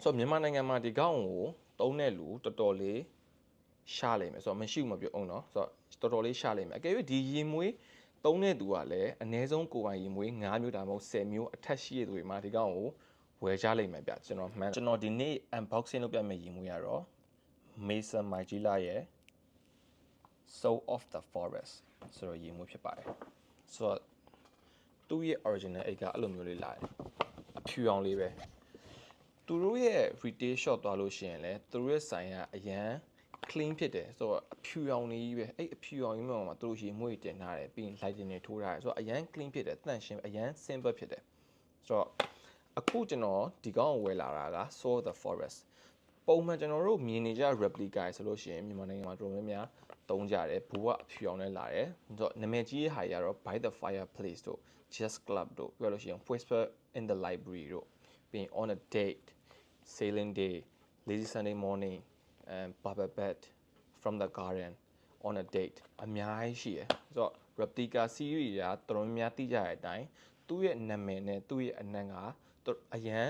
ဆိုတော့မြန်မာနိုင်ငံမှာဒီကောင်းကိုသုံးတဲ့လူတော်တော်လေးရှားလိမ့်မယ်ဆိုတော့မရှိဘူးမပြောအောင်နော်ဆိုတော့တော်တော်လေးရှားလိမ့်မယ်အကယ်၍ဒီရေမွေးသုံးတဲ့သူကလည်းအနည်းဆုံးကိုယ်ပိုင်ရေမွေး9မျိုးဒါမှမဟုတ်10မျိုးအထက်ရှိတဲ့သူတွေမှာဒီကောင်းကိုဝယ်ကြလိမ့်မယ်ဗျကျွန်တော်ဒီနေ့ unboxing လုပ်ပြမယ့်ရေမွေးကတော့ Mason Margiela ရဲ့ Soul of the Forest ဆိုတော့ရေမွေးဖြစ်ပါတယ်ဆိုတော့သူ့ရဲ့ original အိတ်ကအဲ့လိုမျိုးလေးလာတယ်အဖြူအောင်လေးပဲသူတို့ရဲ့ retail shop သွားလို့ရှိရင်လည်းသူတို့ရဲ့ဆိုင်ကအရန် clean ဖြစ်တယ်ဆိုတော့အဖြူအောင်လေးပဲအဲ့အဖြူအောင်ကြီးမှာသူတို့ရေမွေးတင်ထားတယ်ပြီးရင် lighting တွေထိုးထားတယ်ဆိုတော့အရန် clean ဖြစ်တယ်တန့်ရှင်းအရန် simple ဖြစ်တယ်ဆိုတော့အခုကျွန်တော်ဒီကောင်းကိုဝယ်လာတာက Soul of the Forest ပုံမှန်ကျွန်တော်တို့မြင်နေကြ replica ဆိုလို့ရှိရင်မြန်မာနိုင်ငံမှာတော်တော်များများသုံးကြတယ်ဘူကအဖြူအောင်နဲ့လာတယ်ဆိုတော့နာမည်ကြီးရဲ့ဟာကြီးကတော့ By the Fireplace တို့ Just Club တို့ပြောလို့ရှိရင် Whisper in the Library တို့ပြီးရင် On a Date Sailing Day Lazy Sunday Morning and Baba Bed From the Garden On a Date အများကြီးရှိတယ်ဆိုတော့ replica series ကတော်တော်များသိကြတဲ့အတိုင်းသူ့ရဲ့နာမည်နဲ့သူ့ရဲ့အနံ့ကအရန်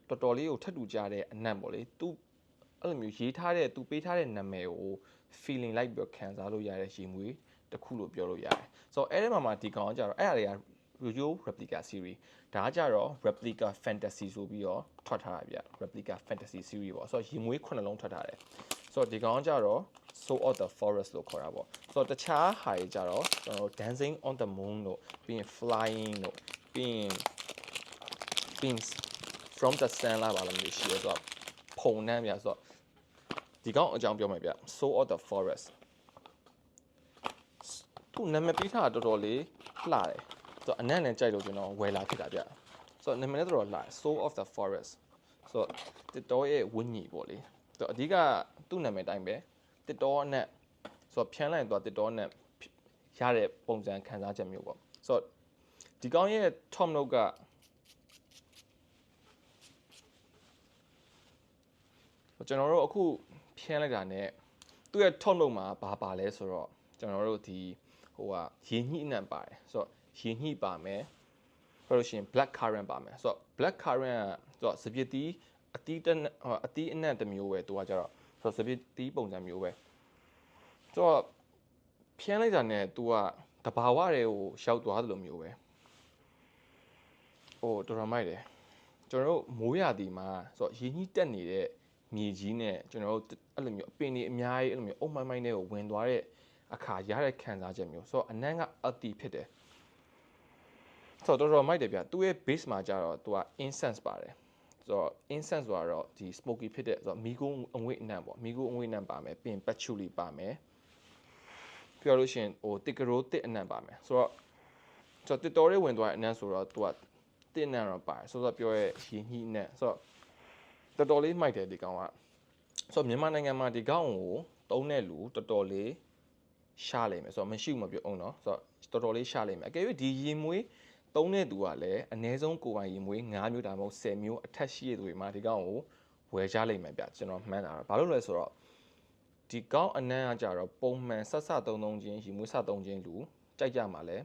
တော်တော်လေးကိုထပ်တူကြတဲ့အနံ့ပေါ့လေသူအဲ့လိုမျိုးရေးထားတဲ့သူပေးထားတဲ့နာမည်ကို feeling လိုက်ပြီးခံစားလို့ရတဲ့ရေမွေးတစ်ခုလို့ပြောလို့ရတယ်ဆိုတော့အဲ့ဒီမှာဒီကောင်ကကြတော့အဲ့အရာတွေက Royal Replica Series ဒါကကြတော့ Replica Fantasy ဆိုပြီးတော့ထွက်ထားတာဗျ Replica Fantasy Series ပေါ့ဆိုတော့ရေမွေး9လုံးထွက်ထားတယ်ဆိုတော့ဒီကောင်ကကြတော့ Soul of the Forest လို့ခေါ်တာပေါ့ဆိုတော့တခြားဟာတွေကြတော့ကျွန်တော် Dancing on the Moon တို့ပြီးရင် Flying တို့ပြီးရင် From the Sun လာပါလို့မျိုးရှိရဆိုတော့ဖုံနှမ်းပြဆိုတော့ဒီကောင်အကြောင်းပြောမယ်ဗျ Soul of the Forest သူနာမည်ပေးထားတာတော်တော်လေးလှတယ်ဆိုတော့အနံ့နဲ့ကြိုက်လို့ကျွန်တော်ဝယ်လာဖြစ်တာဗျဆိုတော့နာမည်လည်းတော်တော်လှ Soul of the Forest ဆိုတော့တစ်တော်ရဲ့ဝင်းညီပေါ့လေဆိုတော့အဓိကသူ့နာမည်တိုင်းပဲတစ်တော်အနက်ဆိုတော့ဖြန်းလိုက်တော့တစ်တော်အနက်ရတဲ့ပုံစံခံစားချက်မျိုးပေါ့ဆိုတော့ဒီကောင်ရဲ့ top note ကကျွန်တော်တို့အခုဖြန်းလိုက်တာ ਨੇ သူ့ရဲ့ top note မှာဘာပါလဲဆိုတော့ကျွန်တော်တို့ဒီရေညှိအနံ့ပါတယ်ဆိုတော့ရေညှိပါမယ်ပြောလို့ရှိရင် black currant ပါမယ်ဆိုတော့ black currant ကဆိုတော့စပစ်တီးအတီးအနံ့တစ်မျိုးပဲသူကကြတော့ဆိုတော့စပစ်တီးပုံစံမျိုးပဲဆိုတော့ဖြန်းလိုက်တာ ਨੇ သူကတဘာဝတွေကိုရောက်သွားသလိုမျိုးပဲတော်တော်မိုက်တယ်ကျွန်တော်တို့မိုးရာသီမှာဆိုတော့ရေညှိတက်နေတဲ့မြေကြီးနဲ့ကျွန်တော်တို့အဲ့လိုမျိုးအပင်တွေအများကြီးအဲ့လိုမျိုးအုံမိုင်းမိုင်းတွေကိုဝင်သွားတဲ့အခါရတဲ့ခံစားချက်မျိုးဆိုတော့အနံ့ကအတီဖြစ်တယ်ဆိုတော့တော်တော်မိုက်တယ်ဗျသူ့ရဲ့ base မှာကြတော့သူက incense ပါတယ်ဆိုတော့ incense ဆိုတော့ဒီ smoky ဖြစ်တဲ့ဆိုတော့မီးခိုးအငွေ့အနံ့ပေါ့မီးခိုးအငွေ့အနံ့ပါမယ်ပြီးရင် patchouli ပါမယ်ပြောလို့ရှိရင်တစ်ကရိုးတစ်အနံ့ပါမယ်ဆိုတော့တစ်တော်လေးဝင်သွားတဲ့အနံ့ဆိုတော့သူကတစ်အနံ့တော့ပါတယ်ဆိုတော့ပြောရဲရေညှိအနံ့ဆိုတော့တော်တော်လေးမိုက်တယ်ဒီကောင်ကဆိုတော့မြန်မာနိုင်ငံမှာဒီကောင်ကိုသုံးတဲ့လူတော်တော်လေးရှားလိမ့်မယ်ဆိုတော့မရှိဘူးမပြောအောင်နော်ဆိုတော့တော်တော်လေးရှားလိမ့်မယ်အကယ်၍ဒီရေမွေးသုံးတဲ့သူကလည်းအနည်းဆုံးကိုယ်ပိုင်ရေမွေး9မျိုးဒါမှမဟုတ်10မျိုးအထက်ရှိတဲ့သူတွေမှာဒီကောင်ကိုဝယ်ကြလိမ့်မယ်ဗျကျွန်တော်မှန်းတာဘာလို့လဲဆိုတော့ဒီကောင်အနံ့ကကြတော့ပုံမှန်ဆက်သုံးချင်းရေမွေးဆက်သုံးချင်းလူကြိုက်ကြမှာလဲ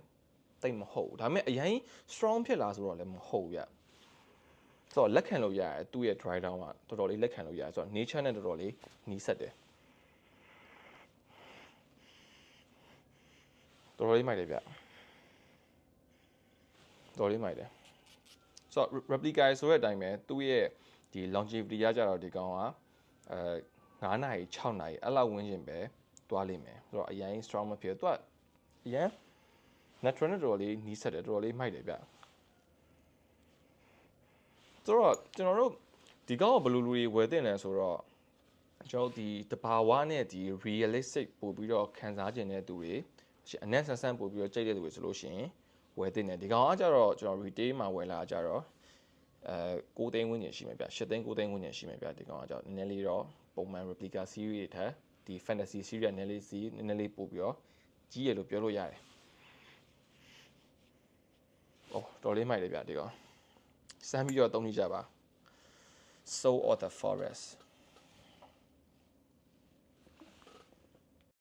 တိတ်မဟုတ်ဘူးဒါပေမဲ့အရင် strong ဖြစ်လာဆိုတော့လည်းမဟုတ်ဗျဆိုတော့လက်ခံလို့ရတယ်သူ့ရဲ့ dry down ကတော်တော်လေးလက်ခံလို့ရတယ်ဆိုတော့ nature နဲ့တော်တော်လေးနီးစပ်တယ်တော်တော်လေးမိုက်တယ်ဗျတော်တော်လေးမိုက်တယ်ဆိုတော့ replica ဆိုတဲ့အတိုင်းပဲသူ့ရဲ့ဒီ longevity ကကြတော့ဒီကောင်က9နာရီ6နာရီအဲ့လောက်ဝန်းကျင်ပဲတွားလိမ့်မယ်ဆိုတော့အရင် strong မဖြစ်သူကအရင် natural နဲ့တော်တော်လေးနီးစပ်တယ်တော်တော်လေးမိုက်တယ်ဗျဆိုတော့ကျွန်တော်တို့ဒီကောင်ကဘယ်လိုလူတွေဝယ်တင်လဲဆိုတော့ကျွန်တော်ဒီတဘာဝနဲ့ဒီ realistic ပို့ပြီးတော့ခံစားကျင်တဲ့သူတွေအနက်ဆန်းပို့ပြီးတော့ကြိုက်တဲ့သူတွေဆိုလို့ရှိရင်ဝယ်တင်တယ်ဒီကောင်ကကြတော့ကျွန်တော် retail မှာဝယ်လာကြတော့9သိန်းဝန်းကျင်ရှိမယ်ဗျ10သိန်း9သိန်းဝန်းကျင်ရှိမယ်ဗျဒီကောင်ကကြတော့နည်းနည်းလေးတော့ပုံမှန် replica series တွေထက်ဒီ fantasy series နည်းနည်းလေးပို့ပြီးတော့ကြီးရလို့ပြောလို့ရတယ်တော်လေးမိုက်တယ်ဗျဒီကောင်စမ်းပြီးတော့သုံးကြည့်ကြပါ Soul of the Forest